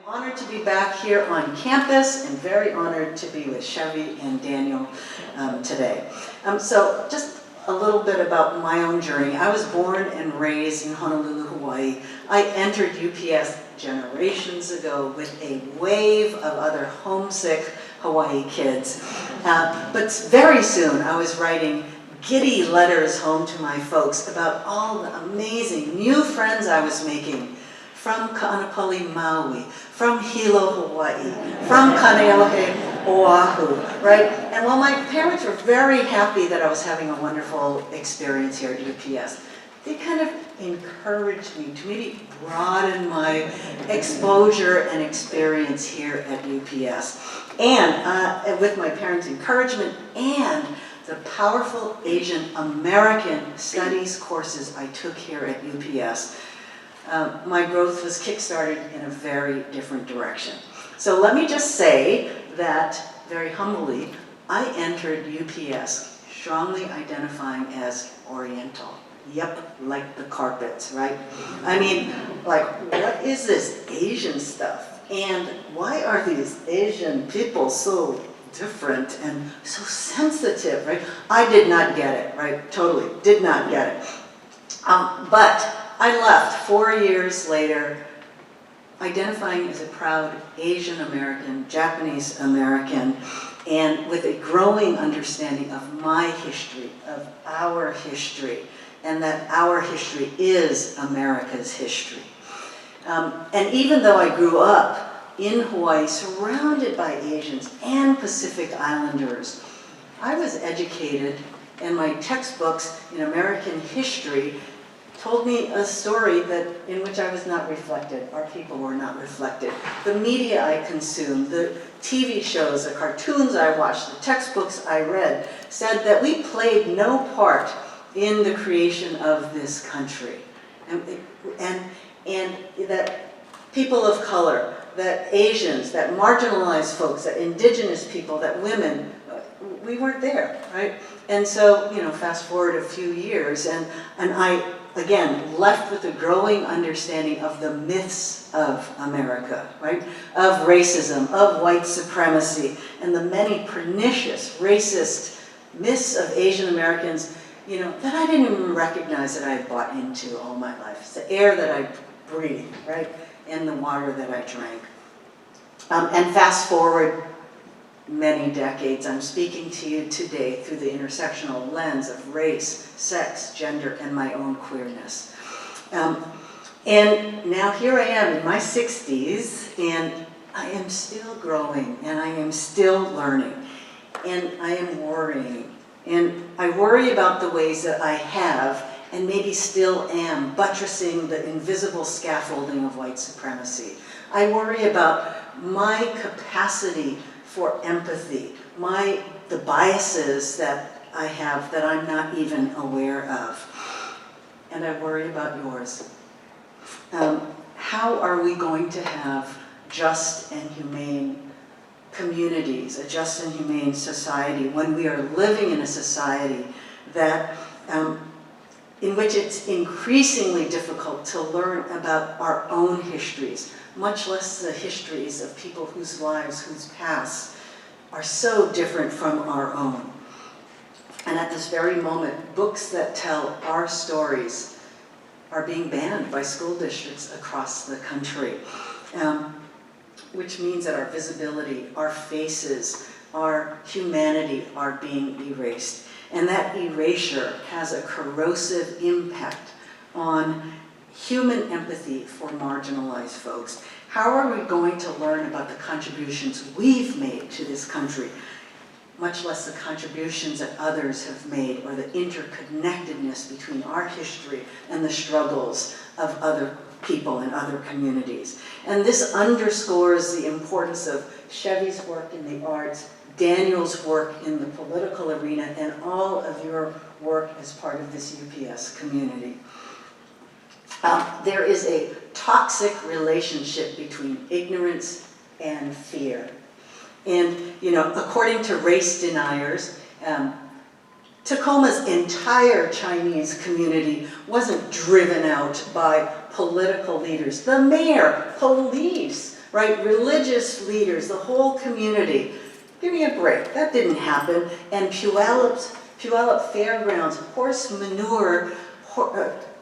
Honored to be back here on campus and very honored to be with Chevy and Daniel today. So just a little bit about my own journey. I was born and raised in Honolulu, Hawaii. I entered UPS generations ago with a wave of other homesick Hawaii kids. But very soon I was writing giddy letters home to my folks about all the amazing new friends I was making from Ka'anapali, Maui, from Hilo, Hawaii, from Kaneohe, Oahu, right? And while my parents were very happy that I was having a wonderful experience here at UPS, they kind of encouraged me to maybe broaden my exposure and experience here at UPS. And with my parents' encouragement and the powerful Asian American studies courses I took here at UPS, my growth was kickstarted in a very different direction. So let me just say that, very humbly, I entered UPS strongly identifying as Oriental. Yep, like the carpets, right? I mean, like, what is this Asian stuff? And why are these Asian people so different and so sensitive, right? I did not get it, right? Totally, did not get it. But I left 4 years later identifying as a proud Asian American, Japanese American, and with a growing understanding of my history, of our history, and that our history is America's history. And even though I grew up in Hawaii surrounded by Asians and Pacific Islanders, I was educated, and my textbooks in American history told me a story in which I was not reflected. Our people were not reflected. The media I consumed, the TV shows, the cartoons I watched, the textbooks I read, said that we played no part in the creation of this country. And that people of color, that Asians, that marginalized folks, that indigenous people, that women, we weren't there, right? And so, you know, fast forward a few years, and I, again, left with a growing understanding of the myths of America, right? Of racism, of white supremacy, and the many pernicious, racist myths of Asian Americans, you know, that I didn't even recognize that I had bought into all my life. It's the air that I breathed, right? And the water that I drank. And fast forward many decades, I'm speaking to you today through the intersectional lens of race, sex, gender, and my own queerness. And now here I am in my 60s, and I am still growing, and I am still learning, and I am worrying. And I worry about the ways that I have, and maybe still am, buttressing the invisible scaffolding of white supremacy. I worry about my capacity for empathy, the biases that I have that I'm not even aware of. And I worry about yours. How are we going to have just and humane communities, a just and humane society, when we are living in a society that, in which it's increasingly difficult to learn about our own histories, much less the histories of people whose lives, whose pasts are so different from our own. And at this very moment, books that tell our stories are being banned by school districts across the country, which means that our visibility, our faces, our humanity are being erased. And that erasure has a corrosive impact on human empathy for marginalized folks. How are we going to learn about the contributions we've made to this country, much less the contributions that others have made, or the interconnectedness between our history and the struggles of other people and other communities? And this underscores the importance of Chevy's work in the arts, Daniel's work in the political arena, and all of your work as part of this UPS community. There is a toxic relationship between ignorance and fear. And, you know, according to race deniers, Tacoma's entire Chinese community wasn't driven out by political leaders. The mayor, police, right? Religious leaders, the whole community. Give me a break, that didn't happen. And Puyallup Fairgrounds, horse manure,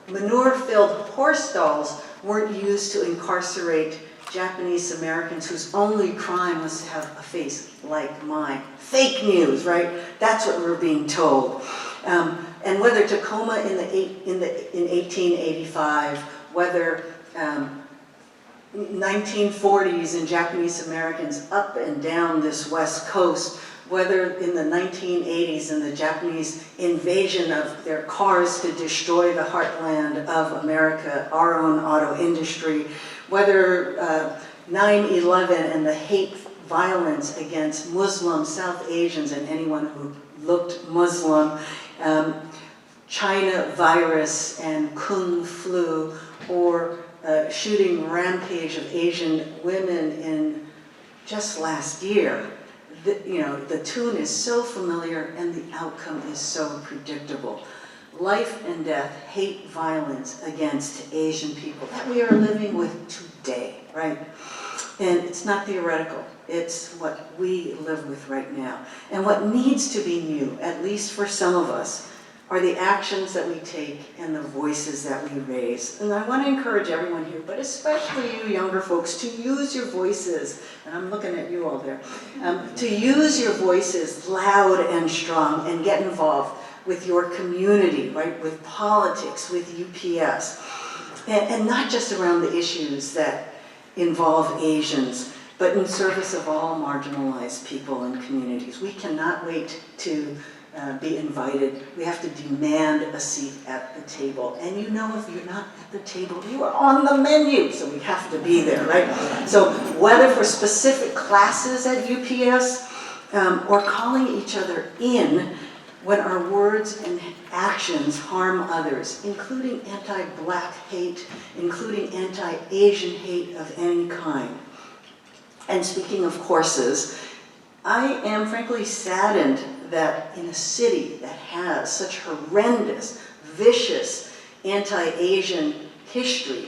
manure-filled horse stalls weren't used to incarcerate Japanese Americans whose only crime was to have a face like mine. Fake news, right? That's what we're being told. And whether Tacoma in 1885, whether 1940s and Japanese Americans up and down this West Coast, whether in the 1980s and the Japanese invasion of their cars to destroy the heartland of America, our own auto industry, whether 9/11 and the hate violence against Muslims, South Asians, and anyone who looked Muslim, China virus and Kung flu, or shooting rampage of Asian women in just last year. The tune is so familiar and the outcome is so predictable. Life and death, hate, violence against Asian people that we are living with today, right? And it's not theoretical, it's what we live with right now. And what needs to be new, at least for some of us, are the actions that we take and the voices that we raise. And I want to encourage everyone here, but especially you younger folks, to use your voices, and I'm looking at you all there, to use your voices loud and strong and get involved with your community, right, with politics, with UPS, and not just around the issues that involve Asians, but in service of all marginalized people and communities. We cannot wait to be invited. We have to demand a seat at the table. And if you're not at the table, you are on the menu, so we have to be there, right? So whether for specific classes at UPS or calling each other in when our words and actions harm others, including anti-Black hate, including anti-Asian hate of any kind. And speaking of courses, I am frankly saddened that in a city that has such horrendous, vicious, anti-Asian history,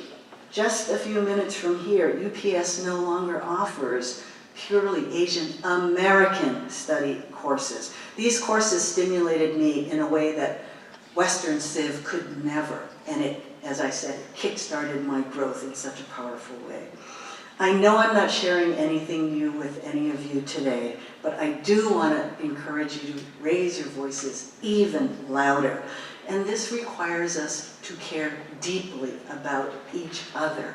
just a few minutes from here, UPS no longer offers purely Asian American study courses. These courses stimulated me in a way that Western Civ could never, and it, as I said, kick-started my growth in such a powerful way. I know I'm not sharing anything new with any of you today, but I do want to encourage you to raise your voices even louder. And this requires us to care deeply about each other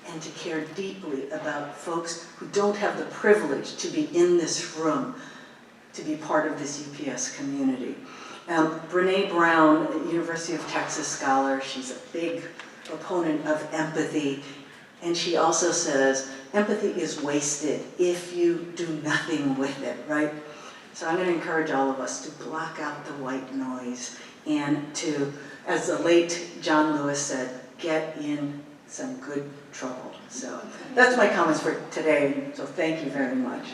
and to care deeply about folks who don't have the privilege to be in this room, to be part of this UPS community. Brene Brown, University of Texas scholar, she's a big proponent of empathy. And she also says, empathy is wasted if you do nothing with it, right? So I'm going to encourage all of us to block out the white noise and to, as the late John Lewis said, get in some good trouble. So that's my comments for today. So thank you very much.